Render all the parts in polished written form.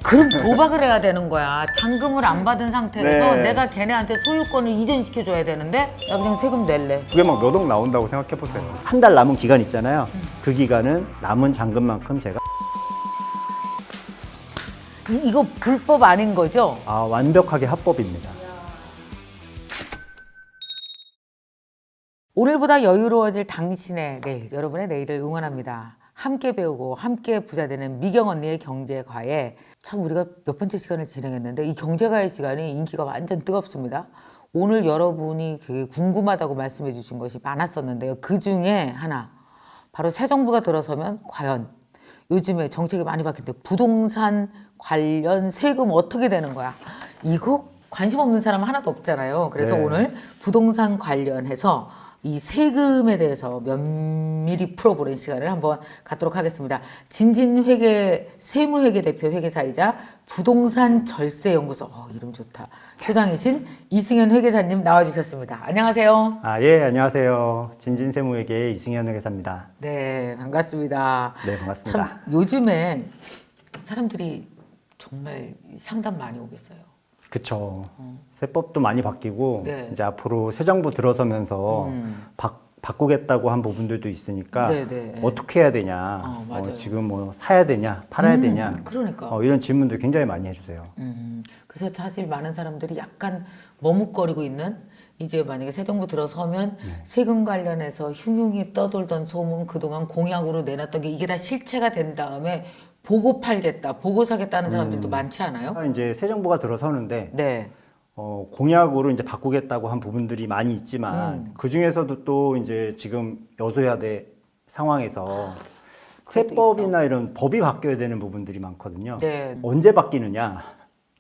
그럼 도박을 해야 되는 거야. 잔금을 안 받은 상태에서 네. 내가 걔네한테 소유권을 이전시켜줘야 되는데 나 그냥 세금 낼래. 그게 막 몇 억 나온다고 생각해 보세요. 한 달 남은 기간 있잖아요. 그 기간은 남은 잔금만큼 제가 이거 불법 아닌 거죠? 완벽하게 합법입니다. 오늘보다 여유로워질 당신의 내일, 여러분의 내일을 응원합니다. 함께 배우고 함께 부자 되는 미경 언니의 경제과에 참 우리가 몇 번째 시간을 진행했는데 이 경제과의 시간이 인기가 완전 뜨겁습니다. 오늘 여러분이 되게 궁금하다고 말씀해 주신 것이 많았었는데요. 그 중에 하나, 바로 새 정부가 들어서면 과연 요즘에 정책이 많이 바뀌는데 부동산 관련 세금 어떻게 되는 거야? 이거 관심 없는 사람 하나도 없잖아요. 그래서 네. 오늘 부동산 관련해서 이 세금에 대해서 면밀히 풀어보는 시간을 한번 갖도록 하겠습니다. 진진회계 세무회계 대표 회계사이자 부동산 절세연구소 이름 좋다. 소장이신 이승현 회계사님 나와주셨습니다. 안녕하세요. 예, 안녕하세요. 진진세무회계의 이승현 회계사입니다. 네, 반갑습니다. 네, 반갑습니다. 참 요즘에 사람들이 정말 상담 많이 오겠어요. 그쵸. 세법도 많이 바뀌고 네. 이제 앞으로 새 정부 들어서면서 바꾸겠다고 한 부분들도 있으니까 네, 네. 어떻게 해야 되냐, 맞아요. 지금 뭐 사야 되냐, 팔아야 되냐, 그러니까. 이런 질문들 굉장히 많이 해주세요. 그래서 사실 많은 사람들이 약간 머뭇거리고 있는 이제 만약에 새 정부 들어서면 세금 관련해서 흉흉히 떠돌던 소문 그동안 공약으로 내놨던 게 이게 다 실체가 된 다음에 보고 팔겠다, 보고 사겠다는 사람들도 많지 않아요? 이제 새 정부가 들어서는데 네. 공약으로 이제 바꾸겠다고 한 부분들이 많이 있지만 그 중에서도 또 이제 지금 여소야대 상황에서 그것도 세법이나 이런 법이 바뀌어야 되는 부분들이 많거든요. 네. 언제 바뀌느냐,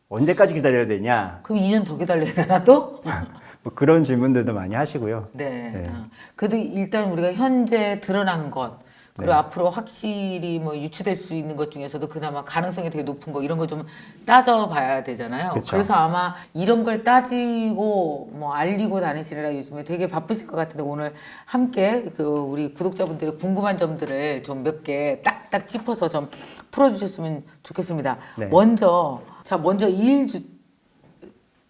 언제까지 기다려야 되냐, 그럼 2년 더 기다려야 되나 또? 뭐 그런 질문들도 많이 하시고요. 네. 네. 그래도 일단 우리가 현재 드러난 것 그리고 네. 앞으로 확실히 뭐 유추될 수 있는 것 중에서도 그나마 가능성이 되게 높은 거 이런 거 좀 따져봐야 되잖아요. 그쵸. 그래서 아마 이런 걸 따지고 뭐 알리고 다니시느라 요즘에 되게 바쁘실 것 같은데 오늘 함께 그 우리 구독자분들의 궁금한 점들을 좀 몇 개 딱딱 짚어서 좀 풀어주셨으면 좋겠습니다. 네. 먼저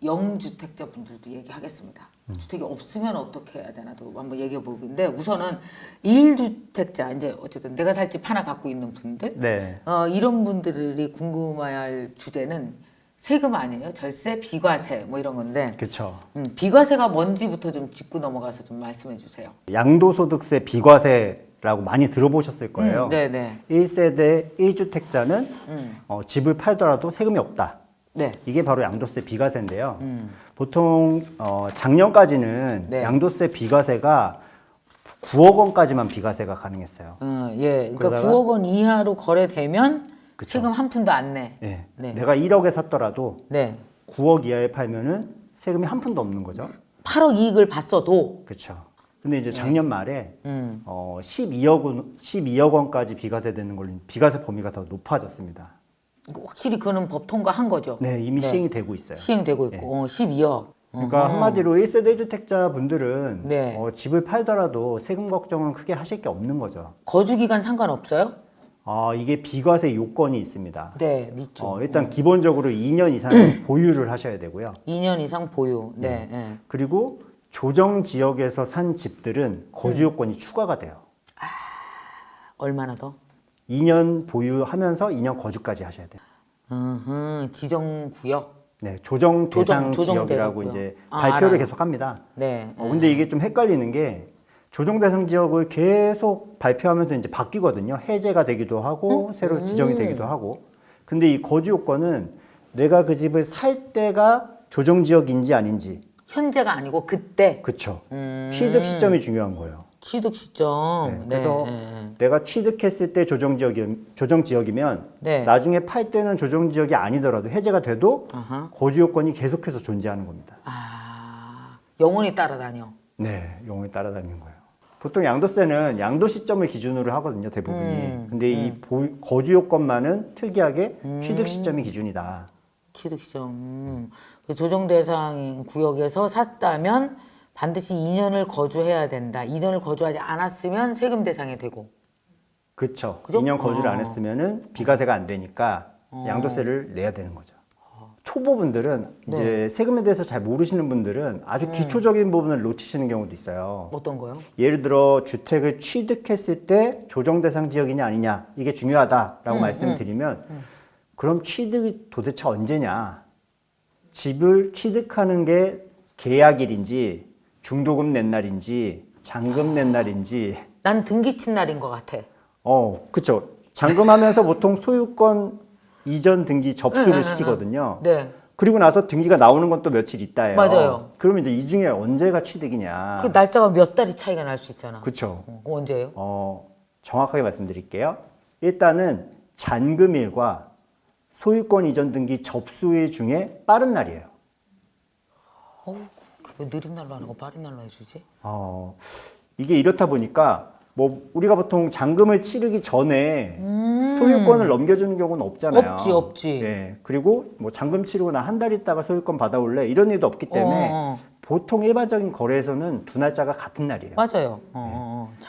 0주택자 분들도 얘기하겠습니다. 주택이 없으면 어떻게 해야 되나도 한번 얘기해 보는데 우선은 1주택자 이제 어쨌든 내가 살 집 하나 갖고 있는 분들 네. 이런 분들이 궁금해할 주제는 세금 아니에요? 절세, 비과세 뭐 이런 건데 그렇죠. 비과세가 뭔지부터 좀 짚고 넘어가서 좀 말씀해 주세요. 양도소득세 비과세라고 많이 들어보셨을 거예요. 네네. 1세대 1주택자는 집을 팔더라도 세금이 없다. 네. 이게 바로 양도세 비과세인데요. 보통 작년까지는 네. 양도세 비과세가 9억 원까지만 비과세가 가능했어요. 예. 그러니까 그러다가- 9억 원 이하로 거래되면 그쵸. 세금 한 푼도 안 내. 예. 네. 내가 1억에 샀더라도 네. 9억 이하에 팔면은 세금이 한 푼도 없는 거죠. 8억 이익을 봤어도 그렇죠. 근데 이제 작년 말에 음. 12억 원까지 비과세 되는 걸로 비과세 범위가 더 높아졌습니다. 확실히 그거는 법 통과한 거죠. 네, 이미 네. 시행이 되고 있어요. 시행되고 있고 12억. 그러니까 한마디로 1세대 1주택자 분들은 네. 집을 팔더라도 세금 걱정은 크게 하실 게 없는 거죠. 거주 기간 상관없어요? 이게 비과세 요건이 있습니다. 네, 있죠. 일단 기본적으로 2년 이상 보유를 하셔야 되고요. 2년 이상 보유. 네. 네. 그리고 조정 지역에서 산 집들은 거주 요건이 추가가 돼요. 얼마나 더? 2년 보유하면서 2년 거주까지 하셔야 돼요. 지정 구역. 네, 조정 대상 조정 지역이라고 대상 이제 구역. 발표를 알아요. 계속 합니다. 네. 근데 이게 좀 헷갈리는 게 조정 대상 지역을 계속 발표하면서 이제 바뀌거든요. 해제가 되기도 하고 새로 지정이 되기도 하고. 근데 이 거주 요건은 내가 그 집을 살 때가 조정 지역인지 아닌지. 현재가 아니고 그때 그쵸. 취득 시점이 중요한 거예요. 취득 시점. 네, 그래서 내가 취득했을 때 조정 지역이면 네. 나중에 팔 때는 조정 지역이 아니더라도 해제가 돼도 아하. 거주 요건이 계속해서 존재하는 겁니다. 영원히 따라다녀. 네, 영원히 따라다니는 거예요. 보통 양도세는 양도 시점을 기준으로 하거든요, 대부분이. 근데 이 거주 요건만은 특이하게 취득 시점이 기준이다. 취득 시점. 그 조정 대상 구역에서 샀다면 반드시 2년을 거주해야 된다. 2년을 거주하지 않았으면 세금 대상이 되고. 그쵸. 그죠? 2년 거주를 안 했으면은 비과세가 안 되니까 양도세를 내야 되는 거죠. 초보분들은 이제 세금에 대해서 잘 모르시는 분들은 아주 기초적인 부분을 놓치시는 경우도 있어요. 어떤 거요? 예를 들어 주택을 취득했을 때 조정 대상 지역이냐 아니냐 이게 중요하다라고 말씀을 드리면 그럼 취득이 도대체 언제냐? 집을 취득하는 게 계약일인지 중도금 낸 날인지 잔금 낸 날인지 난 등기 친 날인 것 같아. 그쵸. 잔금하면서 보통 소유권 이전 등기 접수를 시키거든요. 네. 그리고 나서 등기가 나오는 건 또 며칠 있다예요. 맞아요. 그러면 이제 이 중에 언제가 취득이냐? 그 날짜가 몇 달이 차이가 날 수 있잖아. 그쵸. 그거 언제예요? 정확하게 말씀드릴게요. 일단은 잔금일과 소유권 이전 등기 접수일 중에 빠른 날이에요. 왜 느린 날로 안 하고 빠른 날로 해주지? 이게 이렇다 보니까 뭐 우리가 보통 잔금을 치르기 전에 소유권을 넘겨주는 경우는 없잖아요. 없지. 네. 그리고 뭐 잔금 치르고 나 한 달 있다가 소유권 받아올래 이런 일도 없기 때문에 보통 일반적인 거래에서는 두 날짜가 같은 날이에요. 맞아요.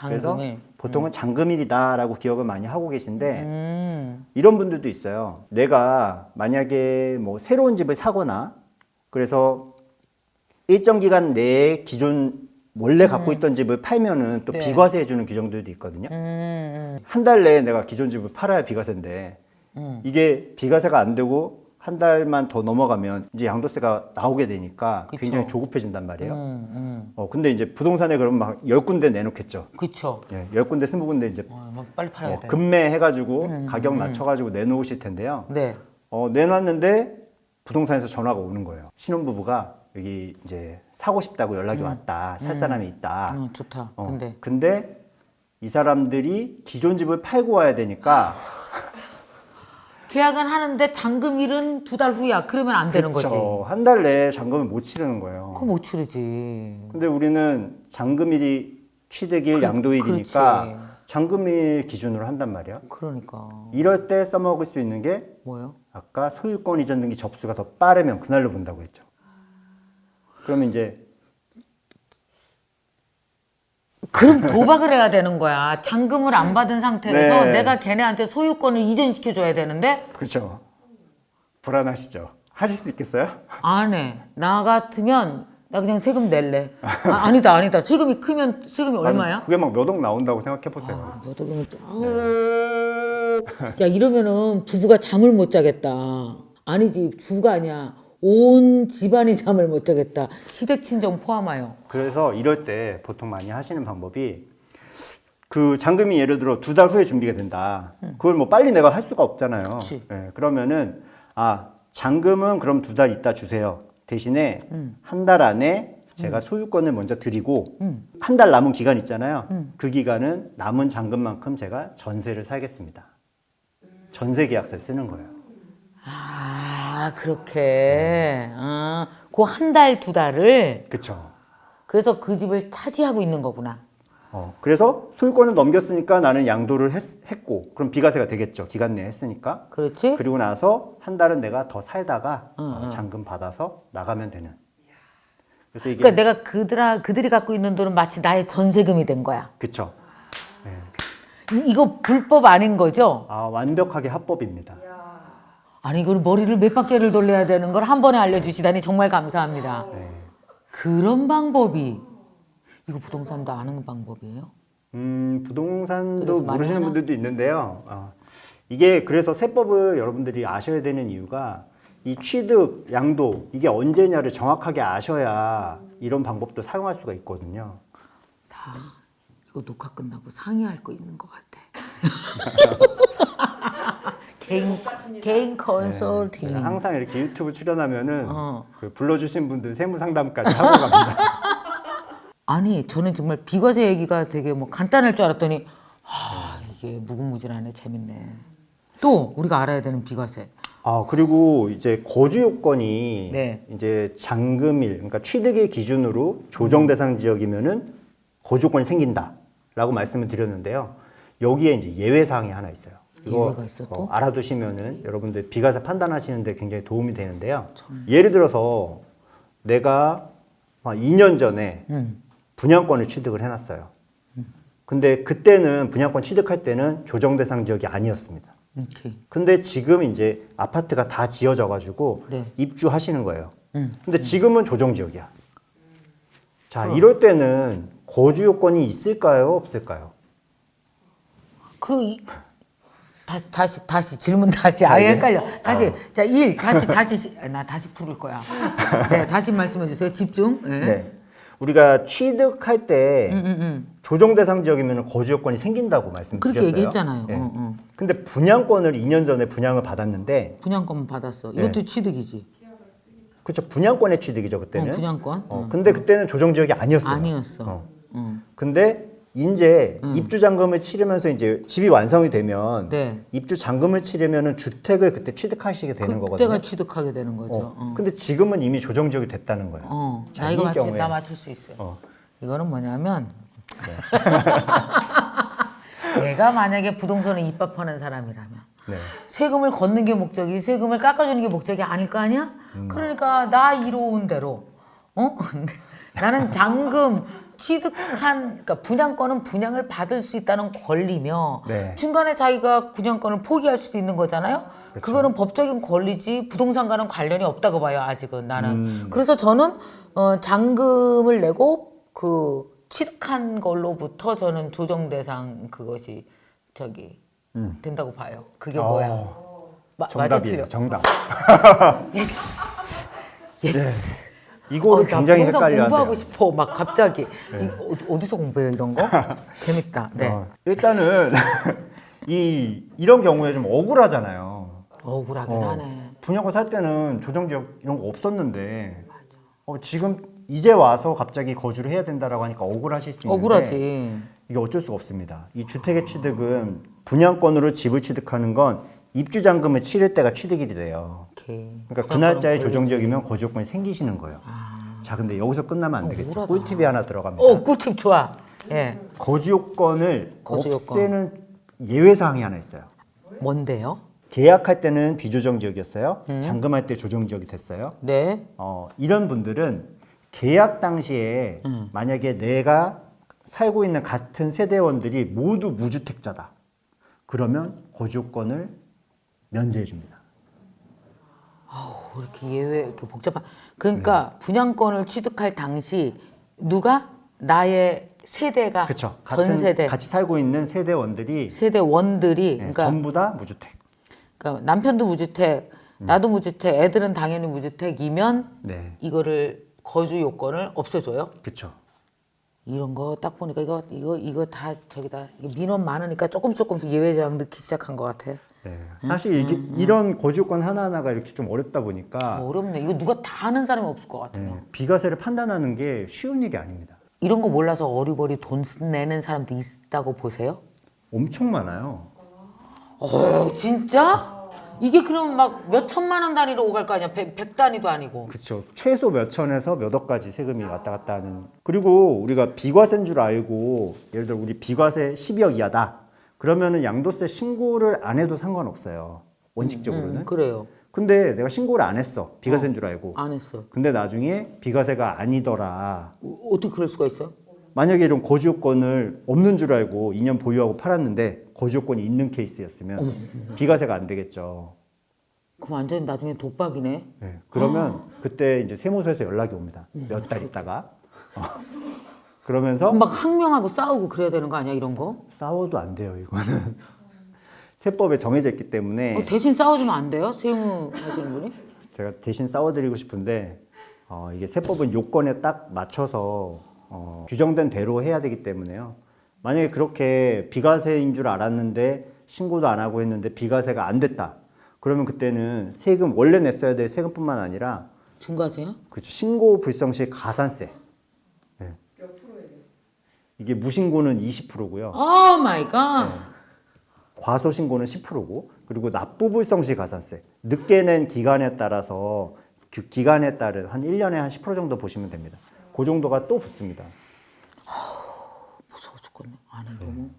그래서 잔금일. 보통은 잔금일이다라고 기억을 많이 하고 계신데 이런 분들도 있어요. 내가 만약에 뭐 새로운 집을 사거나 그래서 일정 기간 내에 기존 원래 갖고 있던 집을 팔면은 또 네. 비과세 해주는 규정들도 있거든요. 한 달 내에 내가 기존 집을 팔아야 비과세인데 이게 비과세가 안 되고 한 달만 더 넘어가면 이제 양도세가 나오게 되니까 그쵸. 굉장히 조급해진단 말이에요. 근데 이제 부동산에 그러면 막 10군데 내놓겠죠. 그쵸. 예, 10군데, 20군데 이제 막 빨리 팔아야 돼. 급매해가지고 가격 낮춰가지고 내놓으실 텐데요. 네. 내놨는데 부동산에서 전화가 오는 거예요. 신혼부부가 여기 이제 사고 싶다고 연락이 왔다. 살 사람이 있다. 좋다. 근데 이 사람들이 기존 집을 팔고 와야 되니까 계약은 하는데 잔금일은 2달 후야. 그러면 안 되는 거지. 한 달 내에 잔금을 못 치르는 거예요. 그거 못 치르지. 근데 우리는 잔금일이 취득일 양도일이니까 그렇지. 잔금일 기준으로 한단 말이야. 그러니까. 이럴 때 써먹을 수 있는 게 뭐요? 아까 소유권 이전 등기 접수가 더 빠르면 그날로 본다고 했죠. 그러면 이제 그럼 도박을 해야 되는 거야. 잔금을 안 받은 상태에서 네. 내가 걔네한테 소유권을 이전시켜 줘야 되는데 그렇죠. 불안하시죠. 하실 수 있겠어요? 안 해. 나 같으면 나 그냥 세금 낼래. 아니다. 세금이 크면 세금이 얼마야? 그게 막 몇 억 나온다고 생각해 보세요. 몇 억이면 또 야, 이러면은 부부가 잠을 못 자겠다. 아니지, 부부가 아니야. 온 집안이 잠을 못 자겠다. 시댁 친정 포함하여. 그래서 이럴 때 보통 많이 하시는 방법이 그 잔금이 예를 들어 2달 후에 준비가 된다. 그걸 뭐 빨리 내가 할 수가 없잖아요. 예, 그러면은 잔금은 그럼 2달 있다 주세요. 대신에 한 달 안에 제가 소유권을 먼저 드리고 한 달 남은 기간 있잖아요. 그 기간은 남은 잔금만큼 제가 전세를 살겠습니다. 전세 계약서를 쓰는 거예요. 그렇게. 그 한 달, 2달을. 그렇죠. 그래서 그 집을 차지하고 있는 거구나. 그래서 소유권을 넘겼으니까 나는 양도를 했고 그럼 비과세가 되겠죠. 기간 내에 했으니까. 그렇지? 그리고 나서 한 달은 내가 더 살다가 잔금 받아서 나가면 되는. 그래서 이게 그러니까 내가 그들이 갖고 있는 돈은 마치 나의 전세금이 된 거야. 그쵸. 이거 불법 아닌 거죠? 완벽하게 합법입니다. 아니 이걸 머리를 몇 바퀴를 돌려야 되는 걸 한 번에 알려주시다니 정말 감사합니다. 그런 방법이 이거 부동산도 아는 방법이에요? 부동산도 그래서 많이 모르시는 하나? 분들도 있는데요. 이게 그래서 세법을 여러분들이 아셔야 되는 이유가 이 취득, 양도 이게 언제냐를 정확하게 아셔야 이런 방법도 사용할 수가 있거든요. 이거 녹화 끝나고 상의할 거 있는 것 같아. 개인 컨설팅. 제가 항상 이렇게 유튜브 출연하면은 그 불러주신 분들 세무 상담까지 하고 갑니다. 아니 저는 정말 비과세 얘기가 되게 뭐 간단할 줄 알았더니 이게 무궁무진하네. 재밌네. 또 우리가 알아야 되는 비과세. 그리고 이제 거주 요건이 네. 이제 잔금일, 그러니까 취득일 기준으로 조정 대상 지역이면은 거주 요건이 생긴다라고 말씀을 드렸는데요. 여기에 이제 예외 사항이 하나 있어요. 예외가 있어 또? 알아두시면은 여러분들 비과세 판단하시는데 굉장히 도움이 되는데요. 예를 들어서 내가 2년 전에 분양권을 취득을 해놨어요. 근데 그때는 분양권 취득할 때는 조정 대상 지역이 아니었습니다. 오케이. 근데 지금 이제 아파트가 다 지어져 가지고 네. 입주하시는 거예요. 근데 지금은 조정 지역이야. 자, 이럴 때는 거주 요건이 있을까요, 없을까요? 다시 질문 다시 자, 이게? 헷갈려. 다시 자, 나 다시 풀을 거야. 네, 다시 말씀해 주세요. 집중. 네. 네. 우리가 취득할 때 조정 대상 지역이면 거주 요건이 생긴다고 말씀드렸어요. 그렇게 얘기했잖아요. 네. 근데 분양권을 2년 전에 분양을 받았는데 분양권 받았어. 이것도 취득이지. 그렇죠. 분양권의 취득이죠, 그때는. 분양권. 근데 그때는 조정 지역이 아니었어요. 아니었어. 근데 이제 입주 잔금을 치르면서 이제 집이 완성이 되면 네. 입주 잔금을 치르면은 주택을 그때 취득하시게 되는 거거든요. 그때가 취득하게 되는 거죠. 근데 지금은 이미 조정 지역이 됐다는 거예요. 자, 나 이거 이 경우에 나 맞출 수 있어요. 이거는 뭐냐면 내가 만약에 부동산을 입법하는 사람이라면 네. 세금을 걷는 게 목적이 세금을 깎아주는 게 목적이 아닐 거 아니야? 그러니까 나 이로운 대로 나는 잔금 취득한 그러니까 분양권은 분양을 받을 수 있다는 권리며 네. 중간에 자기가 분양권을 포기할 수도 있는 거잖아요. 그렇죠. 그거는 법적인 권리지 부동산과는 관련이 없다고 봐요. 아직은 나는. 그래서 저는 잔금을 내고 그 취득한 걸로부터 저는 조정 대상 그것이 된다고 봐요. 그게 뭐야? 맞아 틀려? 정답이에요. 정답. 예스. 이거를 나 굉장히 부동산 헷갈려 공부하고 하세요. 싶어. 막 갑자기 어디서 공부해요 이런 거? 재밌다. 네. 일단은 이런 경우에 좀 억울하잖아요. 억울하긴 하네. 분양권 살 때는 조정 지역 이런 거 없었는데 지금 이제 와서 갑자기 거주를 해야 된다라고 하니까 억울하실 수 있는데 억울하지. 이게 어쩔 수가 없습니다. 이 주택의 취득은 분양권으로 집을 취득하는 건 입주 잔금을 치를 때가 취득일이 돼요. 오케이. 그러니까 그 날짜에 조정 지역이면 거주 요건이 생기시는 거예요. 자, 근데 여기서 끝나면 안 되겠죠. 억울하다. 꿀팁이 하나 들어갑니다. 꿀팁 좋아. 예. 거주 요건을 거주 요건. 없애는 예외 사항이 하나 있어요. 뭔데요? 계약할 때는 비조정 지역이었어요. 잔금할 때 조정 지역이 됐어요. 네. 이런 분들은 계약 당시에 만약에 내가 살고 있는 같은 세대원들이 모두 무주택자다. 그러면 거주 요건을 면제해 줍니다. 이렇게 예외 이렇게 복잡한. 그러니까 분양권을 취득할 당시 누가 나의 세대가 그렇죠. 전 세대 같이 살고 있는 세대원들이 세대원들이 그러니까 전부 다 무주택. 그러니까 남편도 무주택, 나도 무주택, 애들은 당연히 무주택이면 네, 이거를 거주 요건을 없애줘요. 그렇죠. 이런 거 딱 보니까 이거 다 저기다 이게 민원 많으니까 조금씩 예외 조항 넣기 시작한 것 같아. 네. 사실 이런 거주 요건 하나하나가 이렇게 좀 어렵다 보니까 어렵네. 이거 누가 다 아는 사람이 없을 것 같아요. 비과세를 판단하는 게 쉬운 일이 아닙니다. 이런 거 몰라서 어리버리 돈 내는 사람도 있다고 보세요? 엄청 많아요. 진짜? 이게 그럼 막 몇 천만 원 단위로 오갈 거 아니야? 백 단위도 아니고. 그렇죠. 최소 몇 천에서 몇 억까지 세금이 왔다 갔다 하는. 그리고 우리가 비과세인 줄 알고 예를 들어 우리 비과세 12억 이하다. 그러면은 양도세 신고를 안 해도 상관없어요. 원칙적으로는. 그래요. 근데 내가 신고를 안 했어. 비과세인 줄 알고. 안 했어. 근데 나중에 비과세가 아니더라. 어떻게 그럴 수가 있어요? 만약에 이런 거주 요건을 없는 줄 알고 2년 보유하고 팔았는데 거주 요건이 있는 케이스였으면 비과세가 안 되겠죠. 그럼 완전히 나중에 독박이네. 네, 그러면 그때 이제 세무서에서 연락이 옵니다. 몇 달 있다가. 그러면서 그럼 막 항명하고 싸우고 그래야 되는 거 아니야 이런 거? 싸워도 안 돼요, 이거는. 세법에 정해져 있기 때문에 대신 싸워주면 안 돼요? 세무 하시는 분이? 제가 대신 싸워드리고 싶은데 이게 세법은 요건에 딱 맞춰서 규정된 대로 해야 되기 때문에요. 만약에 그렇게 비과세인 줄 알았는데 신고도 안 하고 했는데 비과세가 안 됐다. 그러면 그때는 세금 원래 냈어야 될 세금뿐만 아니라 중과세요? 그렇죠. 신고 불성 시 가산세. 네. 이게 무신고는 20%고요. 오 마이 갓. 과소 신고는 10%고 그리고 납부 불성 시 가산세. 늦게 낸 기간에 따라서 그 기간에 따른 한 1년에 한 10% 정도 보시면 됩니다. 그 정도가 또 붙습니다. 무서워 죽겠네. 아니 너무.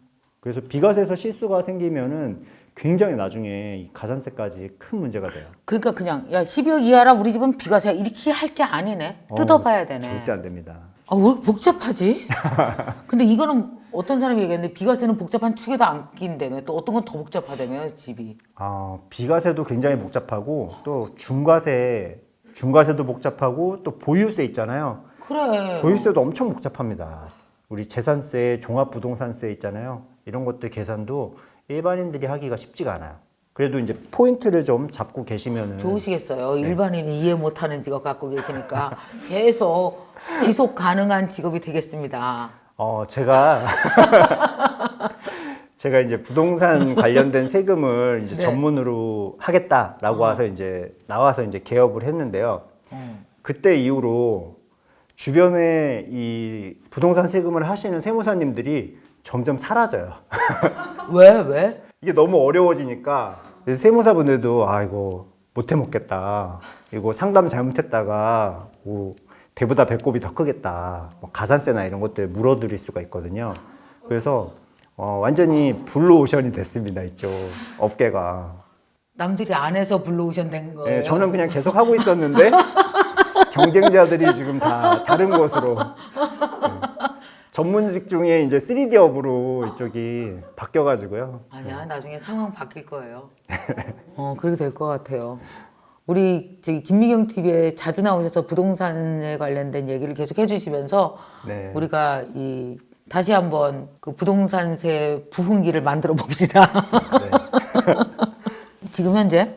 그래서 비과세에서 실수가 생기면은 굉장히 나중에 이 가산세까지 큰 문제가 돼요. 그러니까 그냥 야 12억 이하라 우리 집은 비과세 이렇게 할 게 아니네. 뜯어봐야 되네. 절대 안 됩니다. 왜 이렇게 복잡하지? 근데 이거는 어떤 사람이 얘기했는데 비과세는 복잡한 축에도 안 끼인다며 또 어떤 건 더 복잡하다며 집이. 비과세도 굉장히 복잡하고 또 중과세도 복잡하고 또 보유세 있잖아요. 그래. 보유세도 엄청 복잡합니다. 우리 재산세, 종합부동산세 있잖아요. 이런 것들 계산도 일반인들이 하기가 쉽지가 않아요. 그래도 이제 포인트를 좀 잡고 계시면은 좋으시겠어요. 일반인이 이해 못하는 직업 갖고 계시니까 계속 지속 가능한 직업이 되겠습니다. 제가 제가 이제 부동산 관련된 세금을 이제 네. 전문으로 하겠다라고 와서 이제 나와서 이제 개업을 했는데요. 그때 이후로 주변에 이 부동산 세금을 하시는 세무사님들이 점점 사라져요. 왜? 이게 너무 어려워지니까 세무사분들도 이거 못 해먹겠다. 이거 상담 잘못했다가 뭐 배보다 배꼽이 더 크겠다. 뭐 가산세나 이런 것들 물어드릴 수가 있거든요. 그래서 완전히 블루오션이 됐습니다. 이쪽 업계가. 남들이 안 해서 블루오션 거예요. 네, 저는 그냥 계속 하고 있었는데 경쟁자들이 지금 다 다른 곳으로 전문직 중에 이제 3D 업으로 이쪽이 바뀌어가지고요. 아니야, 나중에 상황 바뀔 거예요. 그렇게 될 것 같아요. 우리 저기 김미경 TV에 자주 나오셔서 부동산에 관련된 얘기를 계속 해주시면서 네. 우리가 다시 한번 그 부동산세 부흥기를 만들어 봅시다. 네. 지금 현재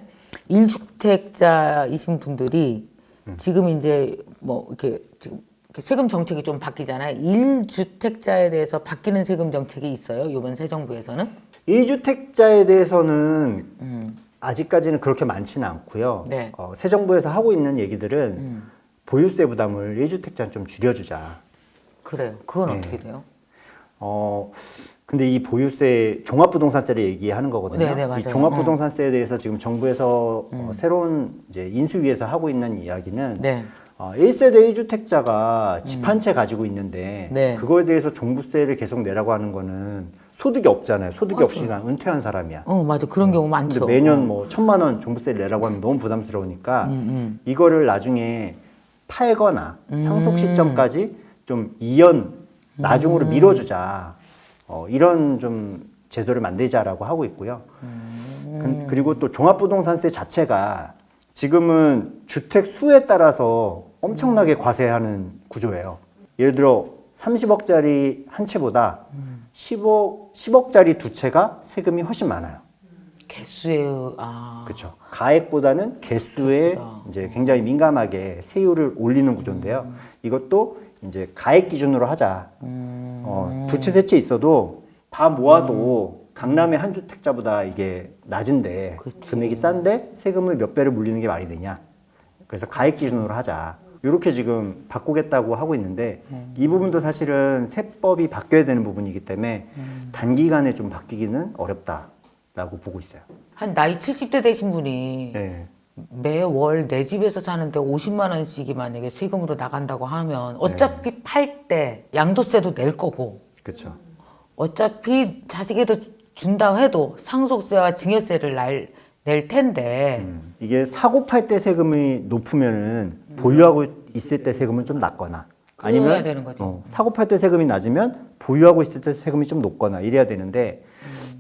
1주택자이신 분들이 지금 이제 뭐 이렇게 지금 이렇게 세금 정책이 좀 바뀌잖아요. 1주택자에 대해서 바뀌는 세금 정책이 있어요. 이번 새 정부에서는. 1주택자에 대해서는 아직까지는 그렇게 많지는 않고요. 네. 새 정부에서 하고 있는 얘기들은 보유세 부담을 1주택자는 좀 줄여주자. 그래요. 그건 네. 어떻게 돼요? 근데 이 보유세 종합부동산세를 얘기하는 거거든요. 네, 맞아요. 이 종합부동산세에 대해서 지금 정부에서 새로운 이제 인수위에서 하고 있는 이야기는 네. 1세대 1주택자가 집 한 채 가지고 있는데 네. 그거에 대해서 종부세를 계속 내라고 하는 거는 소득이 없잖아요. 소득이 없이 그냥 은퇴한 사람이야. 맞아. 그런 경우 많죠. 근데 매년 뭐 1,000만 원 종부세를 내라고 하면 너무 부담스러우니까 이거를 나중에 팔거나 상속 시점까지 좀 2년 나중으로 미뤄주자. 이런 좀 제도를 만들자라고 하고 있고요. 그리고 또 종합부동산세 자체가 지금은 주택 수에 따라서 엄청나게 과세하는 구조예요. 예를 들어 30억짜리 한 채보다 10억짜리 두 채가 세금이 훨씬 많아요. 개수에 그렇죠. 가액보다는 개수에 개수다. 이제 굉장히 민감하게 세율을 올리는 구조인데요. 이것도 이제 가액 기준으로 하자. 두 채, 세 채 있어도 다 모아도 강남의 한 주택자보다 이게 낮은데 금액이 싼데 세금을 몇 배를 물리는 게 말이 되냐. 그래서 가액 기준으로 하자. 이렇게 지금 바꾸겠다고 하고 있는데 이 부분도 사실은 세법이 바뀌어야 되는 부분이기 때문에 단기간에 좀 바뀌기는 어렵다라고 보고 있어요. 한 나이 70대 되신 분이 네. 매월 내 집에서 사는데 50만 원씩이 만약에 세금으로 나간다고 하면 어차피 팔 때 양도세도 낼 거고 그렇죠. 어차피 자식에도 준다 해도 상속세와 증여세를 낼 텐데 이게 사고 팔 때 세금이 높으면은 보유하고 있을 때 세금은 좀 낮거나 그래야 되는 거죠. 사고 팔 때 세금이 낮으면 보유하고 있을 때 세금이 좀 높거나 이래야 되는데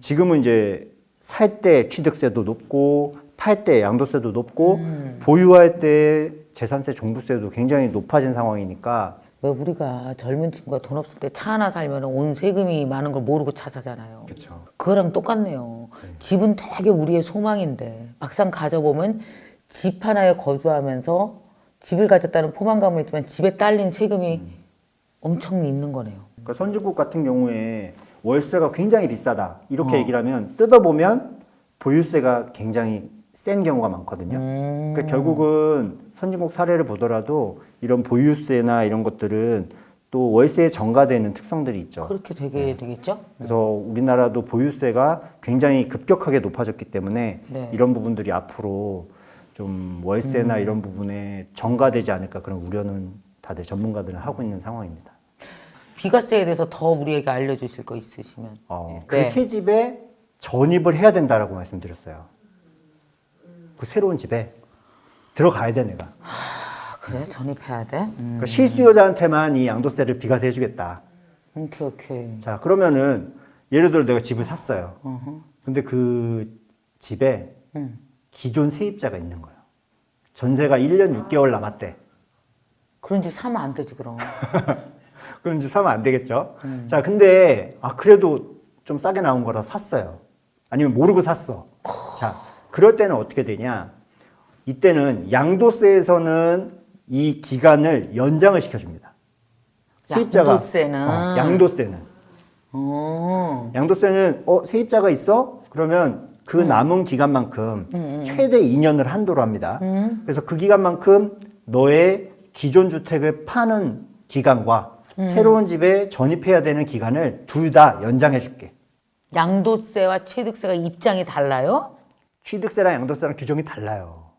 지금은 이제 살 때 취득세도 높고 팔 때 양도세도 높고 보유할 때 재산세 종부세도 굉장히 높아진 상황이니까 왜 우리가 젊은 친구가 돈 없을 때 차 하나 살면 온 세금이 많은 걸 모르고 차 사잖아요. 그렇죠. 그거랑 똑같네요. 집은 되게 우리의 소망인데 막상 가져보면 집 하나에 거주하면서 집을 가졌다는 포만감은 있지만 집에 딸린 세금이 엄청 있는 거네요. 그러니까 선진국 같은 경우에 월세가 굉장히 비싸다 이렇게 얘기를 하면 뜯어보면 보유세가 굉장히 센 경우가 많거든요. 그러니까 결국은 선진국 사례를 보더라도 이런 보유세나 이런 것들은 또 월세에 전가되는 특성들이 있죠. 그렇게 되게 되겠죠? 그래서 우리나라도 보유세가 굉장히 급격하게 높아졌기 때문에 네. 이런 부분들이 앞으로 좀 월세나 이런 부분에 전가되지 않을까 그런 우려는 다들 전문가들은 하고 있는 상황입니다. 비과세에 대해서 더 우리에게 알려주실 거 있으시면. 그 네. 새 집에 전입을 해야 된다라고 말씀드렸어요. 그 새로운 집에 들어가야 돼 내가. 그래 전입해야 돼? 그러니까 실수요자한테만 이 양도세를 비과세 해주겠다. 오케이. 자, 그러면은 예를 들어 내가 집을 샀어요. 근데 그 집에 기존 세입자가 있는 거예요. 전세가 1년 6개월 남았대. 그런 집 사면 안 되지 그럼. 그럼 집 사면 안 되겠죠. 자, 근데 그래도 좀 싸게 나온 거라 샀어요. 아니면 모르고 샀어. 자, 그럴 때는 어떻게 되냐? 이때는 양도세에서는 이 기간을 연장을 시켜줍니다. 세입자가 양도세는. 양도세는 양도세는 세입자가 있어? 그러면 그 남은 기간만큼 최대 2년을 한도로 합니다. 그래서 그 기간만큼 너의 기존 주택을 파는 기간과 새로운 집에 전입해야 되는 기간을 둘 다 연장해 줄게. 양도세와 취득세가 입장이 달라요? 취득세랑 양도세랑 규정이 달라요.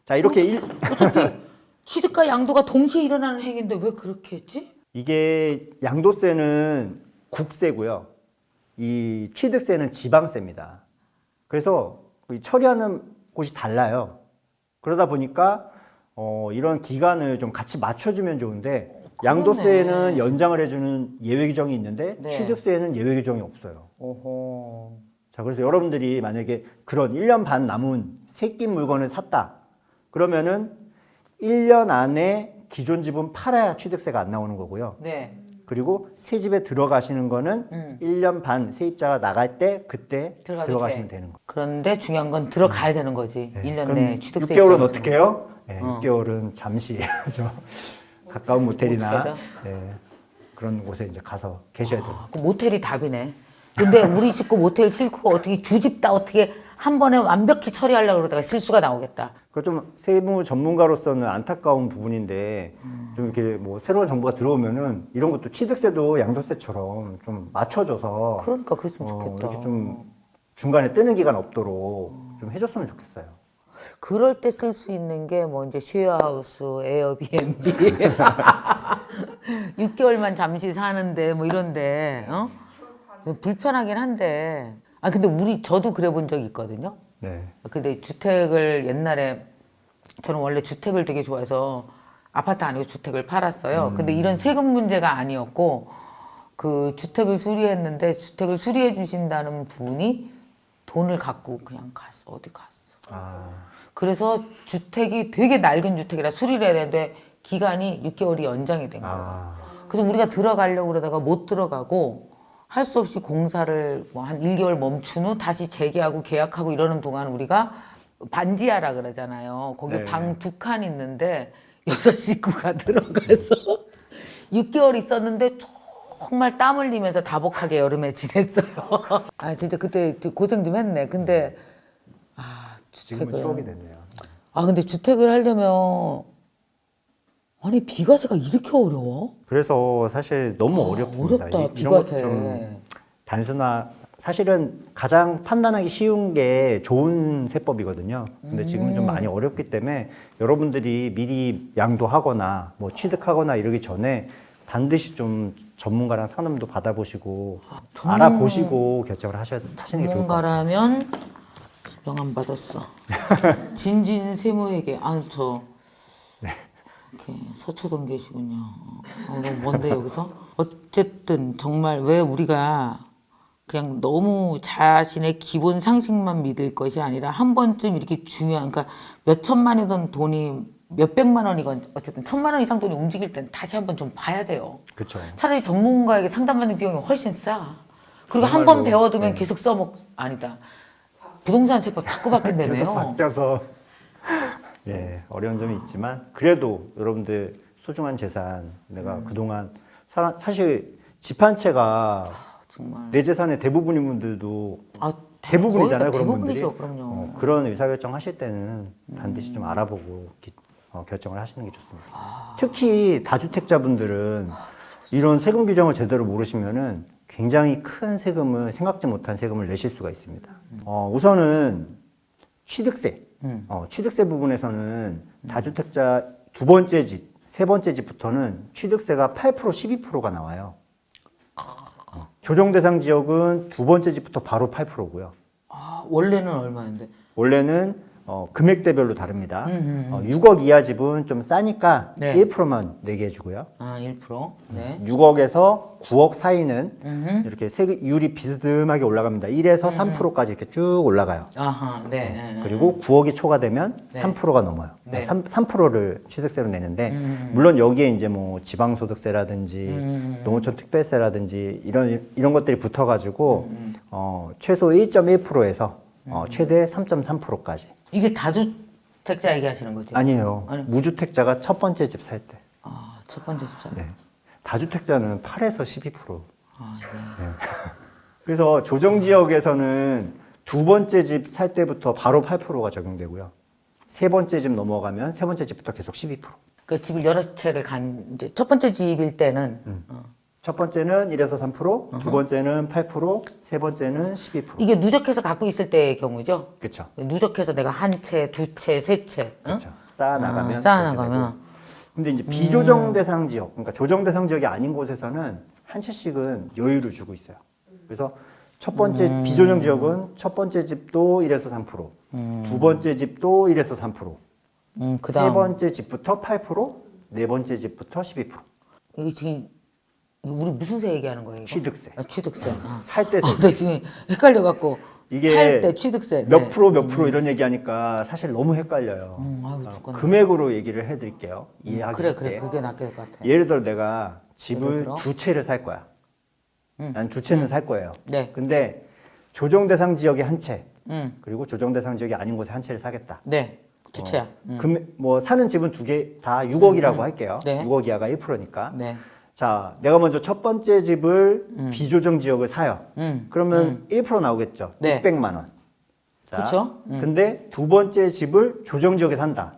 자, 이렇게 어차피 취득과 양도가 동시에 일어나는 행위인데 왜 그렇게 했지? 이게 양도세는 국세고요. 이 취득세는 지방세입니다. 그래서 처리하는 곳이 달라요. 그러다 보니까 이런 기간을 좀 같이 맞춰주면 좋은데 양도세는 연장을 해주는 예외 규정이 있는데 네. 취득세에는 예외 규정이 없어요. 오호. 자, 그래서 여러분들이 만약에 그런 1년 반 남은 새낀 물건을 샀다. 그러면은 1년 안에 기존 집은 팔아야 취득세가 안 나오는 거고요. 네. 그리고 새 집에 들어가시는 거는 1년 반 세입자가 나갈 때 그때 들어가도 들어가시면 돼. 되는 거예요. 그런데 중요한 건 들어가야 되는 거지. 네. 1년 그럼 내에 취득세 6개월은 입장에서는. 어떻게 해요? 네, 6개월은 잠시 좀 가까운 모텔이나 모텔이요? 네, 그런 곳에 이제 가서 계셔야 돼요. 그 모텔이 답이네. 근데 우리 식구 모텔 싫고 어떻게 주집 다 어떻게 한 번에 완벽히 처리하려고 그러다가 실수가 나오겠다. 그 좀 세무 전문가로서는 안타까운 부분인데 좀 이렇게 뭐 새로운 정보가 들어오면은 이런 것도 취득세도 양도세처럼 좀 맞춰줘서 그러니까 그랬으면 좋겠다. 이렇게 좀 중간에 뜨는 기간 없도록 좀 해줬으면 좋겠어요. 그럴 때 쓸 수 있는 게 뭐 이제 쉐어하우스, 에어비앤비 6개월만 잠시 사는데 뭐 이런데 불편하긴 한데 근데 저도 그래 본 적이 있거든요. 네. 근데 주택을 옛날에 저는 원래 주택을 되게 좋아해서 아파트 아니고 주택을 팔았어요. 근데 이런 세금 문제가 아니었고 그 주택을 수리했는데 주택을 수리해 주신다는 분이 돈을 갖고 그냥 갔어. 어디 갔어. 그래서 주택이 되게 낡은 주택이라 수리를 해야 되는데 기간이 6개월이 연장이 된 거예요. 그래서 우리가 들어가려고 그러다가 못 들어가고 할 수 없이 공사를 뭐 한 1개월 멈춘 후 다시 재개하고 계약하고 이러는 동안 우리가 반지하라 그러잖아요. 거기 네. 방 2칸 있는데 6식구가 들어가서 6개월 있었는데 정말 땀 흘리면서 다복하게 여름에 지냈어요. 진짜 그때 고생 좀 했네. 근데 지금은 추억이 됐네요. 근데 주택을 하려면 아니 비과세가 이렇게 어려워? 그래서 사실 너무 어렵습니다. 어렵다 이런 것도 비과세. 좀 사실은 가장 판단하기 쉬운 게 좋은 세법이거든요. 근데 지금은 좀 많이 어렵기 때문에 여러분들이 미리 양도하거나 뭐 취득하거나 이러기 전에 반드시 좀 전문가랑 상담도 받아보시고 알아보시고 결정을 하시는 게 좋을 것 같아요. 전문가라면 명함 받았어. 진진 세무회계. 이렇게 서초동 계시군요. 너무 먼데 여기서 어쨌든 정말 왜 우리가 그냥 너무 자신의 기본 상식만 믿을 것이 아니라 한 번쯤 이렇게 중요한 그러니까 몇 천만이던 돈이 몇 백만 원이건 어쨌든 1,000만 원 이상 돈이 움직일 땐 다시 한번 좀 봐야 돼요. 그렇죠. 차라리 전문가에게 상담받는 비용이 훨씬 싸. 그리고 한 번 배워두면 네. 계속 아니다. 부동산 세법 자꾸 계속 바뀐다며요. 바뀌어서 어려운 점이 있지만 그래도 여러분들 소중한 재산 내가 그동안 사실 집 한 채가 정말. 내 재산의 대부분인 분들도 아, 대부분이잖아요. 거의 다 그런 분들이. 대부분이죠, 그럼요. 그런 의사결정 하실 때는 반드시 좀 알아보고 결정을 하시는 게 좋습니다. 특히 다주택자분들은 이런 세금 규정을 제대로 모르시면은 굉장히 큰 세금을 생각지 못한 세금을 내실 수가 있습니다. 우선은 취득세. 취득세 부분에서는 다주택자 두 번째 집, 세 번째 집부터는 취득세가 8%, 12%가 나와요. 조정 대상 지역은 두 번째 집부터 바로 8%고요. 원래는 얼마인데? 원래는 금액대별로 다릅니다. 6억 이하 집은 좀 싸니까 네. 1%만 내게 해주고요. 아, 1%. 네. 6억에서 9억 사이는 이렇게 세율이 비스듬하게 올라갑니다. 1에서 3%까지 이렇게 쭉 올라가요. 아하, 네. 그리고 9억이 초과되면 네. 3%가 넘어요. 네. 3%를 취득세로 내는데 물론 여기에 이제 뭐 지방소득세라든지 농어촌 특별세라든지 이런 것들이 붙어가지고 최소 1.1%에서 최대 3.3%까지. 이게 다주택자 얘기하시는 거죠? 아니에요. 아니. 무주택자가 첫 번째 집 살 때. 아, 첫 번째 집사. 네. 다주택자는 8에서 12%. 아, 네. 그래서 조정지역에서는 두 번째 집 살 때부터 바로 8%가 적용되고요. 세 번째 집 넘어가면 세 번째 집부터 계속 12%. 그 집을 여러 채를 이제 첫 번째 집일 때는 첫 번째는 1에서 3%, 두 번째는 8%, 세 번째는 12%. 이게 누적해서 갖고 있을 때의 경우죠? 그렇죠. 누적해서 내가 한 채, 두 채, 세 채. 응? 그렇죠. 쌓아 나가면. 쌓아나가면. 근데 이제 비조정 대상 지역, 그러니까 조정 대상 지역이 아닌 곳에서는 한 채씩은 여유를 주고 있어요. 그래서 첫 번째 비조정 지역은 첫 번째 집도 1에서 3%, 두 번째 집도 1에서 3%, 세 그다음 번째 집부터 8%, 네 번째 집부터 12%. 이거 지금 우리 무슨 세 얘기하는 거예요? 이거? 취득세. 아, 취득세. 아. 살 때 나 지금 헷갈려 갖고 이게 찰 때 취득세. 몇 네. 프로 몇 프로 이런 얘기하니까 사실 너무 헷갈려요. 아이고 죽겠네. 금액으로 얘기를 해드릴게요. 이해하기 그래 쉽게. 그게 낫을 것 같아. 예를 들어 내가 예를 집을 들어? 두 채를 살 거야. 난 두 채는 살 거예요. 네. 근데 조정 대상 지역에 한 채, 음. 그리고 조정 대상 지역이 아닌 곳에 한 채를 사겠다. 네. 두 채야. 뭐 사는 집은 두 개 다 6억이라고 할게요. 네. 6억 이하가 1%니까. 네. 자, 내가 먼저 첫 번째 집을 비조정 지역을 사요. 그러면 1% 나오겠죠. 네. 600만 원. 자, 그쵸? 근데 두 번째 집을 조정 지역에 산다.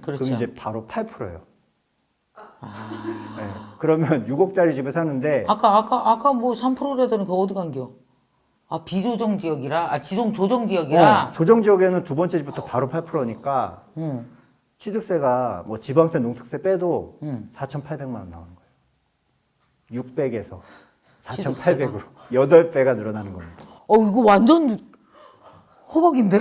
그렇죠. 그럼 이제 바로 8%예요. 네. 그러면 6억짜리 집을 사는데 아까 뭐 3%라더니 그 어디 간겨? 아, 비조정 지역이라, 조정 지역이라. 조정 지역에는 두 번째 집부터 바로 8%니까 취득세가 뭐 지방세, 농특세 빼도 4,800만 원 나오는 거예요. 600에서 4,800으로 8배가 늘어나는 겁니다. 이거 완전 호박인데?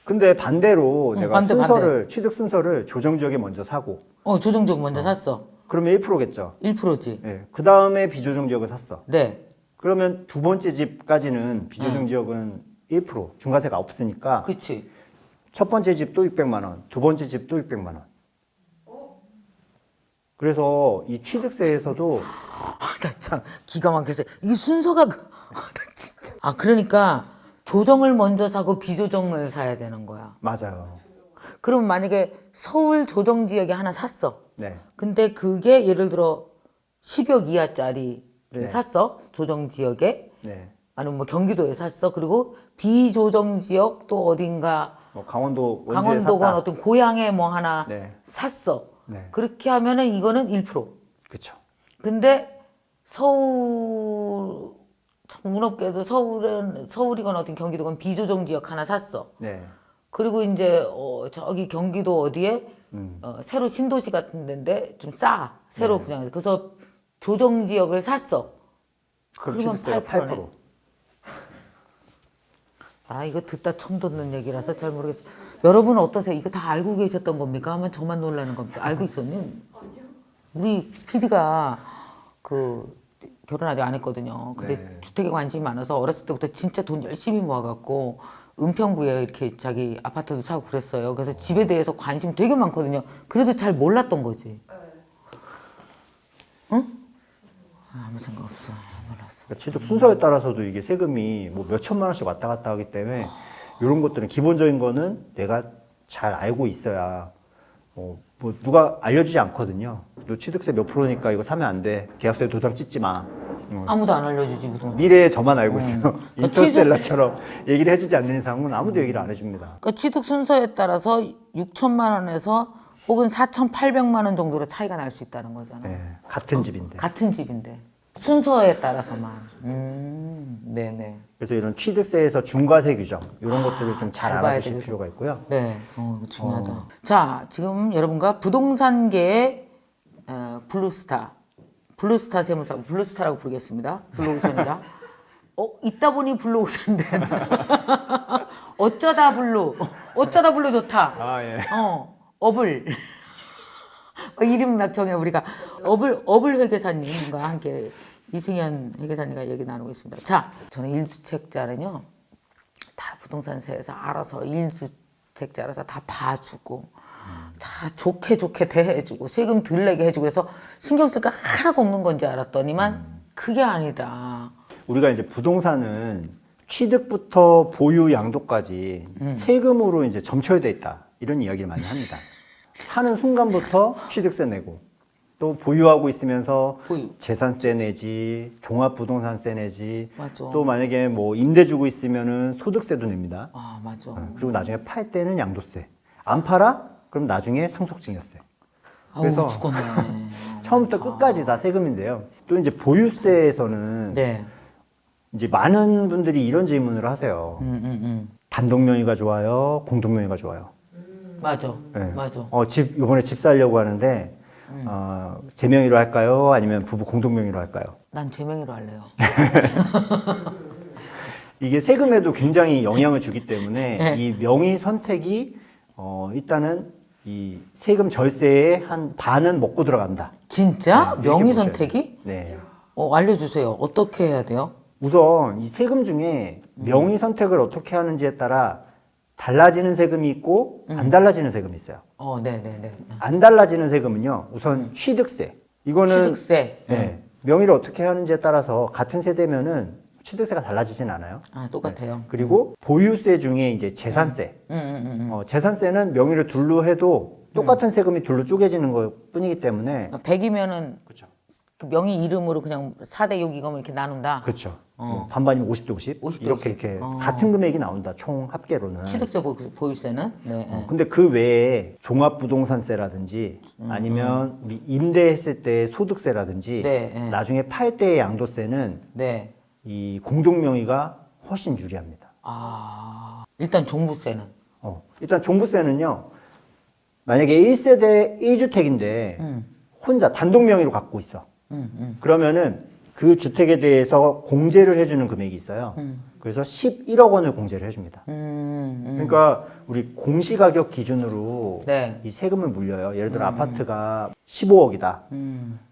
근데 반대로 내가 반대. 취득 순서를 조정 지역에 먼저 사고 조정 지역 먼저 샀어. 그러면 1%겠죠. 1%지. 네. 그 다음에 비조정 지역을 샀어. 네. 그러면 두 번째 집까지는 비조정 지역은 1% 중과세가 없으니까 그치. 첫 번째 집도 600만 원, 두 번째 집도 600만 원. 그래서 이 취득세에서도 나 참 기가 막혀서 이 순서가 나 진짜. 그러니까 조정을 먼저 사고 비조정을 사야 되는 거야. 맞아요. 그럼 만약에 서울 조정 지역에 하나 샀어. 네. 근데 그게 예를 들어 10억 이하짜리를 네. 샀어. 조정 지역에. 네. 아니면 뭐 경기도에 샀어. 그리고 비조정 지역 또 어딘가 뭐 강원도 원주에 강원도건 샀다. 어떤 고향에 뭐 하나 네. 샀어. 네. 그렇게 하면은 이거는 1%. 그렇죠. 근데 서울 참 운없게도 서울이건 어떤 경기도건 비조정 지역 하나 샀어. 네. 그리고 이제 저기 경기도 어디에 새로 신도시 같은 데인데 좀 싸. 새로 분양해서 그래서 조정 지역을 샀어. 그럼 그러면 취득세가 8%네. 8%. 이거 듣다 처음 듣는 얘기라서 잘 모르겠어요. 여러분은 어떠세요? 이거 다 알고 계셨던 겁니까? 하면 저만 놀라는 겁니까? 알고 있었니? 우리 PD가 결혼 아직 안 했거든요. 근데 네. 주택에 관심이 많아서 어렸을 때부터 진짜 돈 열심히 모아갖고 은평구에 이렇게 자기 아파트도 사고 그랬어요. 그래서 집에 대해서 관심 되게 많거든요. 그래도 잘 몰랐던 거지. 응? 아무 생각 없어. 몰랐어. 그러니까 취득 순서에 따라서도 이게 세금이 뭐 몇 천만 원씩 왔다 갔다 하기 때문에 이런 것들은 기본적인 거는 내가 잘 알고 있어야 뭐 누가 알려주지 않거든요. 너 취득세 몇 프로니까 이거 사면 안 돼. 계약서에 도장 찍지 마. 아무도 안 알려주지 무슨. 미래에 저만 알고 있어요. 취득- 인터스텔라처럼 얘기를 해주지 않는 이상은 아무도 얘기를 안 해줍니다. 그러니까 취득 순서에 따라서 6천만 원에서 혹은 4,800만 원 정도로 차이가 날 수 있다는 거잖아. 네, 같은 집인데. 같은 집인데 순서에 따라서만. 네네. 그래서 이런 취득세에서 중과세 규정 이런 것들을 좀 잘 잘 봐야 알아두실 되겠다. 필요가 있고요. 네, 이거 중요하다. 자, 지금 여러분과 부동산계의 블루스타 세무사, 블루스타라고 부르겠습니다. 블루오션이라. 있다 보니 블루오션 된다. 어쩌다 블루. 어쩌다 불러 좋다. 아, 예. 어불. 이름 막 정해 우리가 어불 회계사님과 함께 이승현 회계사님과 얘기 나누고 있습니다. 자, 저는 1주택자는요 다 부동산세에서 알아서 1주택자라서 다 봐주고 자 좋게 대해주고 세금 덜 내게 해주고 그래서 신경 쓸 거 하나도 없는 건지 알았더니만 그게 아니다. 우리가 이제 부동산은 취득부터 보유 양도까지 세금으로 이제 점철돼 있다. 이런 이야기를 많이 합니다. 사는 순간부터 취득세 내고 또 보유하고 있으면서 보유. 재산세 내지 종합부동산세 내지 맞아. 또 만약에 뭐 임대 주고 있으면은 소득세도 냅니다. 아 맞아. 그리고 나중에 팔 때는 양도세. 안 팔아? 그럼 나중에 상속증여세. 그래서 아우 죽었네. 처음부터 끝까지 다 세금인데요. 또 이제 보유세에서는 네. 이제 많은 분들이 이런 질문을 하세요. 단독 명의가 좋아요? 공동 명의가 좋아요? 맞아. 네. 맞아. 이번에 집 살려고 하는데 제 명의로 할까요? 아니면 부부 공동 명의로 할까요? 난 제 명의로 할래요. 이게 세금에도 굉장히 영향을 주기 때문에 네. 이 명의 선택이 일단은 이 세금 절세의 한 반은 먹고 들어간다. 진짜? 네, 이렇게 명의 보셔야 선택이? 돼요. 네. 알려주세요. 어떻게 해야 돼요? 우선 이 세금 중에 명의 선택을 어떻게 하는지에 따라 달라지는 세금이 있고 안 달라지는 세금이 있어요. 네네네. 안 달라지는 세금은요. 우선 취득세. 이거는 취득세. 네, 명의를 어떻게 하는지에 따라서 같은 세대면은 취득세가 달라지진 않아요. 아, 똑같아요. 그리고 보유세 중에 이제 재산세. 재산세는 명의를 둘로 해도 똑같은 세금이 둘로 쪼개지는 것 뿐이기 때문에 100이면은 그렇죠. 그 명의 이름으로 그냥 4대 6 이거면 이렇게 나눈다. 그렇죠. 반반이면 50대 50. 50대 이렇게 50. 이렇게 같은 금액이 나온다. 총 합계로는. 취득세 보유세는? 네. 근데 그 외에 종합부동산세라든지 아니면 우리 임대했을 때 소득세라든지 네. 나중에 팔 때의 양도세는 네. 이 공동 명의가 훨씬 유리합니다. 일단 종부세는? 일단 종부세는요. 만약에 1세대 1주택인데 혼자 단독 명의로 갖고 있어. 그러면은 그 주택에 대해서 공제를 해주는 금액이 있어요. 그래서 11억 원을 공제를 해줍니다. 그러니까 우리 공시가격 기준으로 네. 이 세금을 물려요. 예를 들어 아파트가 15억이다.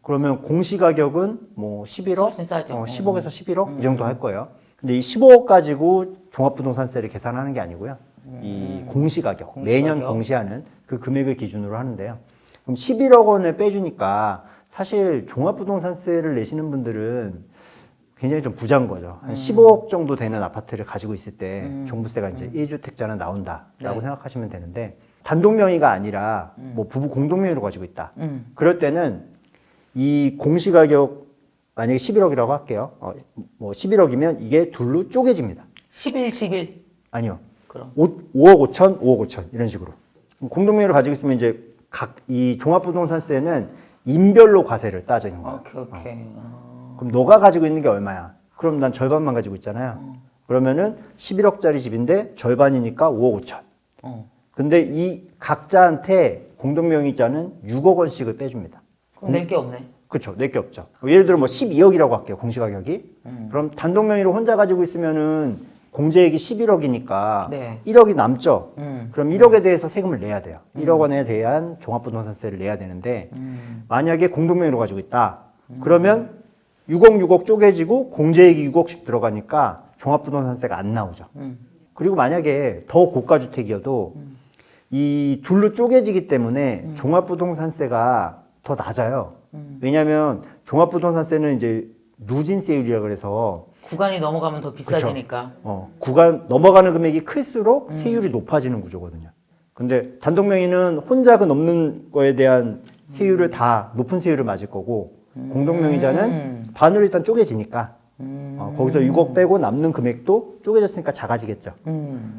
그러면 공시가격은 뭐 11억, 훨씬 싸죠. 10억에서 11억 이 정도 할 거예요. 근데 이 15억 가지고 종합부동산세를 계산하는 게 아니고요. 이 공시가격, 매년 공시하는 그 금액을 기준으로 하는데요. 그럼 11억 원을 빼주니까 사실 종합부동산세를 내시는 분들은 굉장히 좀 부자인 거죠. 한 15억 정도 되는 아파트를 가지고 있을 때 종부세가 이제 1주택자는 나온다라고 네. 생각하시면 되는데 단독 명의가 아니라 뭐 부부 공동 명의로 가지고 있다. 그럴 때는 이 공시가격 만약에 11억이라고 할게요. 뭐 11억이면 이게 둘로 쪼개집니다. 11. 아니요. 그럼 5억 5천, 5억 5천 이런 식으로. 공동 명의를 가지고 있으면 이제 각 이 종합부동산세는 인별로 과세를 따지는 거예요. 오케이. 그럼 너가 가지고 있는 게 얼마야? 그럼 난 절반만 가지고 있잖아요. 그러면은 11억짜리 집인데 절반이니까 5억 5천. 근데 이 각자한테 공동명의자는 6억 원씩을 빼줍니다. 그럼 낼 게 없네. 그렇죠. 낼 게 없죠. 예를 들어 뭐 12억이라고 할게요. 공시가격이. 그럼 단독명의로 혼자 가지고 있으면은 공제액이 11억이니까 네. 1억이 남죠. 그럼 1억에 대해서 세금을 내야 돼요. 1억 원에 대한 종합부동산세를 내야 되는데 만약에 공동명의로 가지고 있다. 그러면 6억 쪼개지고 공제액이 6억씩 들어가니까 종합부동산세가 안 나오죠. 그리고 만약에 더 고가주택이어도 이 둘로 쪼개지기 때문에 종합부동산세가 더 낮아요. 왜냐하면 종합부동산세는 이제 누진세율이라 그래서 구간이 넘어가면 더 비싸지니까. 구간 넘어가는 금액이 클수록 세율이 높아지는 구조거든요. 근데 단독 명의는 혼자 그 넘는 거에 대한 세율을 다 높은 세율을 맞을 거고 공동 명의자는 반으로 일단 쪼개지니까 거기서 6억 빼고 남는 금액도 쪼개졌으니까 작아지겠죠.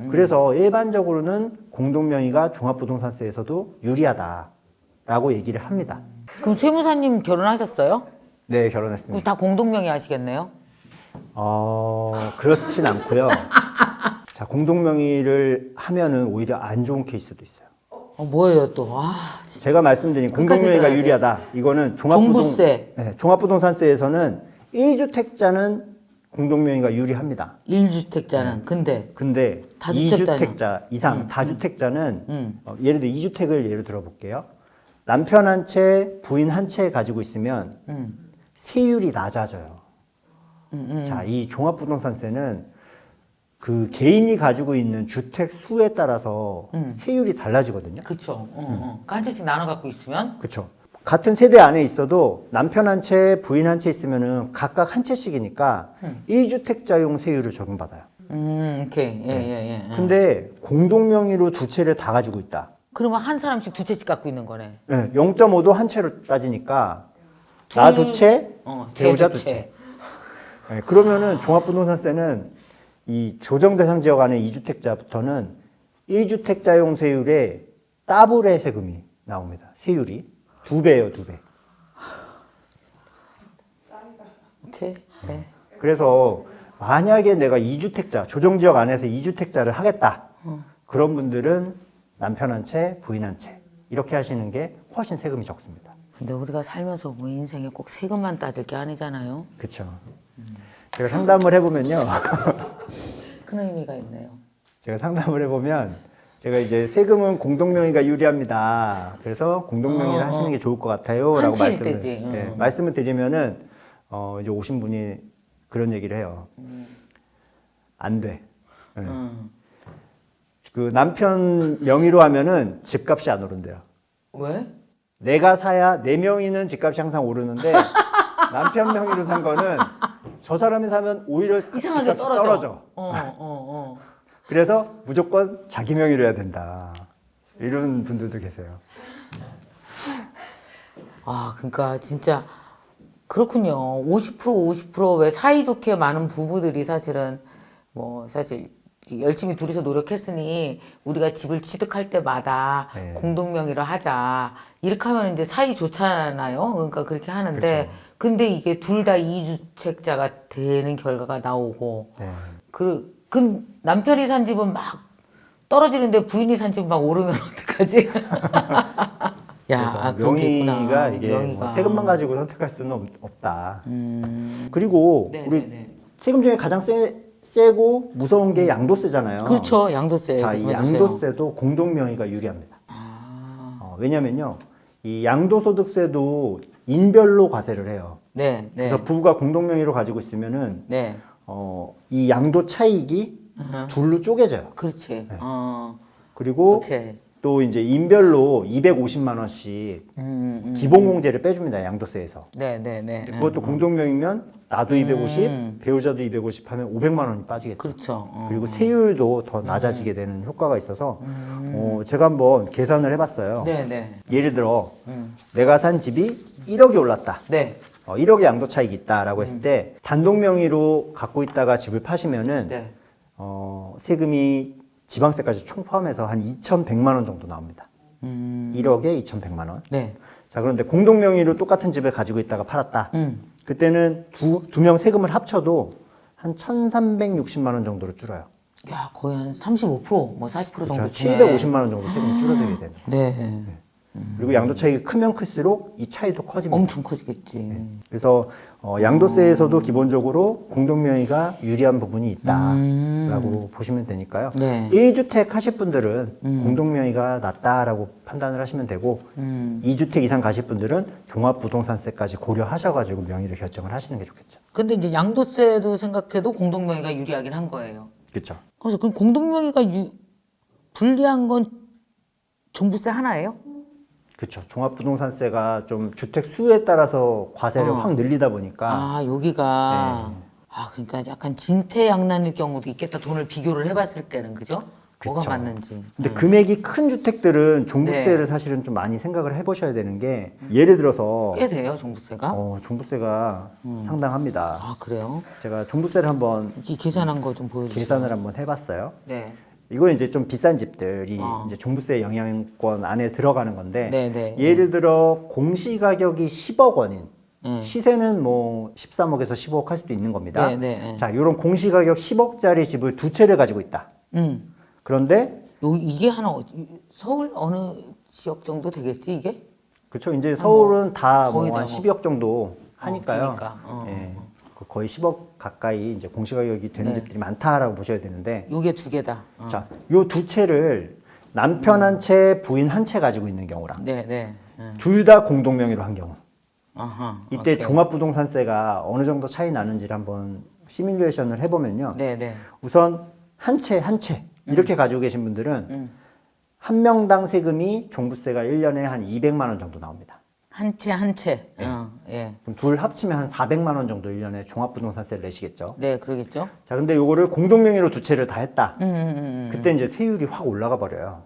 그래서 일반적으로는 공동 명의가 종합부동산세에서도 유리하다라고 얘기를 합니다. 그럼 세무사님 결혼하셨어요? 네, 그럼 결혼했습니다. 다 공동명의 하시겠네요? 그렇진 않고요. 자, 공동명의를 하면은 오히려 안 좋은 케이스도 있어요. 뭐예요 또? 제가 말씀드린 공동명의가 들어야 돼. 유리하다. 이거는 종부세. 종합부동산세에서는 1주택자는 공동명의가 유리합니다. 1주택자는 근데 다주택자. 다주택자는? 2주택자 이상 다주택자는 예를 들어 2주택을 예로 들어볼게요. 남편 한 채, 부인 한 채 가지고 있으면 세율이 낮아져요. 자, 이 종합부동산세는 그 개인이 가지고 있는 주택 수에 따라서 세율이 달라지거든요. 그렇죠. 한 채씩 나눠 갖고 있으면 그렇죠. 같은 세대 안에 있어도 남편 한 채, 부인 한 채 있으면은 각각 한 채씩이니까 1주택자용 세율을 적용받아요. 오케이. 예. 근데 공동명의로 두 채를 다 가지고 있다. 그러면 한 사람씩 두 채씩 갖고 있는 거네. 네, 0.5도 한 채로 따지니까 나 두 채, 배우자 두 채. 네, 그러면은 종합부동산세는 이 조정대상 지역 안에 2주택자부터는 1주택자용 세율에 더블의 세금이 나옵니다. 세율이 2배예요, 2배. 오케이. 네. 그래서 만약에 내가 2주택자, 조정지역 안에서 2주택자를 하겠다. 그런 분들은 남편 한 채, 부인 한 채. 이렇게 하시는 게 훨씬 세금이 적습니다. 근데 우리가 살면서 뭐 인생에 꼭 세금만 따질 게 아니잖아요. 그렇죠. 제가 상담을 해보면요. 큰 의미가 있네요. 제가 상담을 해보면 제가 이제 세금은 공동명의가 유리합니다. 그래서 공동명의를 하시는 게 좋을 것 같아요. 라고 말씀을 드리면은 이제 오신 분이 그런 얘기를 해요. 안 돼. 네. 그 남편 명의로 하면은 집값이 안 오른대요. 왜? 내가 사야 내 명의는 집값이 항상 오르는데 남편 명의로 산 거는 저 사람이 사면 오히려 이상하게 집값이 떨어져. 그래서 무조건 자기 명의로 해야 된다. 이런 분들도 계세요. 아, 그러니까 진짜 그렇군요. 50%왜 사이좋게 많은 부부들이 사실은 뭐 사실 열심히 둘이서 노력했으니 우리가 집을 취득할 때마다 공동명의로 하자. 이렇게 하면 이제 사이 좋잖아요. 그러니까 그렇게 하는데 그렇죠. 근데 이게 둘 다 2주택자가 되는 결과가 나오고 그 남편이 산 집은 막 떨어지는데 부인이 산 집은 막 오르면 어떡하지? 야, 그런 게 있구나. 명의가 이게 뭐 세금만 가지고 선택할 수는 없다. 그리고 우리 세금 중에 가장 세고 무서운 게 양도세잖아요. 그렇죠, 양도세. 자, 이 양도세도 공동명의가 유리합니다. 왜냐면요, 이 양도소득세도 인별로 과세를 해요. 그래서 부부가 공동명의로 가지고 있으면은 이 양도 차익이 둘로 쪼개져요. 그렇지. 그리고 또 이제 인별로 250만 원씩 기본공제를 빼줍니다. 양도세에서. 그것도 공동명의면 나도 250, 배우자도 250 하면 500만 원이 빠지겠죠. 그렇죠. 그리고 세율도 더 낮아지게 되는 효과가 있어서 제가 한번 계산을 해봤어요. 예를 들어 내가 산 집이 1억이 올랐다. 1억의 양도 차익이 있다라고 했을 때 단독 명의로 갖고 있다가 집을 파시면은 세금이 지방세까지 총 포함해서 한 2,100만 원 정도 나옵니다. 1억에 2,100만 원. 자, 그런데 공동 명의로 똑같은 집을 가지고 있다가 팔았다. 그때는 두 명 세금을 합쳐도 한 1,360만 원 정도로 줄어요. 야, 거의 한 35%, 뭐 40% 정도. 그렇죠. 750만 원 정도 세금이 줄어들게 됩니다. 그리고 양도 차익이 크면 클수록 이 차이도 커집니다. 엄청 커지겠지. 그래서 양도세에서도 기본적으로 공동명의가 유리한 부분이 있다라고 보시면 되니까요. 1주택 하실 분들은 공동명의가 낫다라고 판단을 하시면 되고 2주택 이상 가실 분들은 종합부동산세까지 고려하셔가지고 명의를 결정을 하시는 게 좋겠죠. 근데 이제 양도세도 생각해도 공동명의가 유리하긴 한 거예요. 그렇죠. 그래서 그럼 공동명의가 불리한 건 종부세 하나예요? 그렇죠. 종합부동산세가 좀 주택 수에 따라서 과세를 확 늘리다 보니까 여기가 그러니까 약간 진퇴양난일 경우도 있겠다. 돈을 비교를 해봤을 때는 그죠? 뭐가 맞는지. 근데 금액이 큰 주택들은 종부세를 사실은 좀 많이 생각을 해보셔야 되는 게 예를 들어서 꽤 돼요 종부세가? 종부세가 상당합니다. 아 그래요? 제가 종부세를 한번 이 계산한 거 좀 보여주세요. 계산을 한번 해봤어요. 이건 이제 좀 비싼 집들이 이제 종부세 영향권 안에 들어가는 건데 예를 들어 공시 가격이 10억 원인 시세는 뭐 13억에서 15억 할 수도 있는 겁니다. 자, 이런 공시 가격 10억짜리 집을 두 채를 가지고 있다. 그런데 이게 하나 서울 어느 지역 정도 되겠지 이게? 그렇죠. 이제 서울은 다 뭐 한 12억 정도 하니까요. 거의 10억 가까이 이제 공시가격이 되는 네. 집들이 많다라고 보셔야 되는데, 요게 두 개다. 자, 요 두 채를 남편 한 채, 부인 한 채 가지고 있는 경우랑 네, 네. 둘 다 공동 명의로 한 경우. 아하. 이때 오케이. 종합부동산세가 어느 정도 차이 나는지를 한번 시뮬레이션을 해보면요. 네, 네. 우선 한 채 한 채 이렇게 가지고 계신 분들은 한 명당 세금이 종부세가 1년에 한 200만 원 정도 나옵니다. 한 채 한 채. 예. 그럼 둘 합치면 한 400만 원 정도 1년에 종합부동산세를 내시겠죠. 네, 그러겠죠. 자, 근데 요거를 공동명의로 두 채를 다 했다. 그때 이제 세율이 확 올라가 버려요.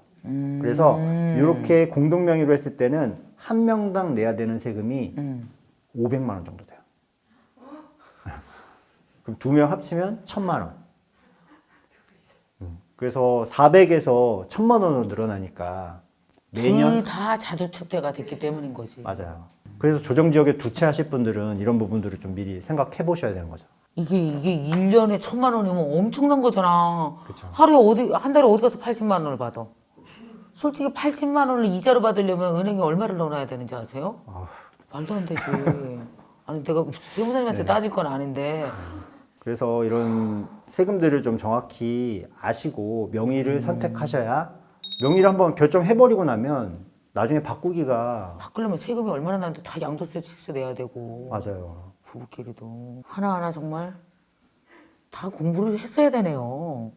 그래서 이렇게 공동명의로 했을 때는 한 명당 내야 되는 세금이 500만 원 정도 돼요. 그럼 두 명 합치면 1000만 원. 그래서 400에서 1000만 원으로 늘어나니까 매년 둘 다 자주택자가 됐기 때문인 거지. 맞아요. 그래서 조정지역에 두 채 하실 분들은 이런 부분들을 좀 미리 생각해 보셔야 되는 거죠. 이게 1년에 1000만 원이면 엄청난 거잖아. 그쵸. 한 달에 어디 가서 80만 원을 받아? 솔직히 80만 원을 이자로 받으려면 은행에 얼마를 넣어놔야 되는지 아세요? 말도 안 되지. 아니 내가 세무사님한테 따질 건 아닌데. 그래서 이런 세금들을 좀 정확히 아시고 명의를 선택하셔야, 명의를 한번 결정해버리고 나면 나중에 바꾸기가. 바꾸려면 세금이 얼마나 나는데 다 양도세 식세 내야 되고. 맞아요. 부부끼리도 하나하나 정말 다 공부를 했어야 되네요.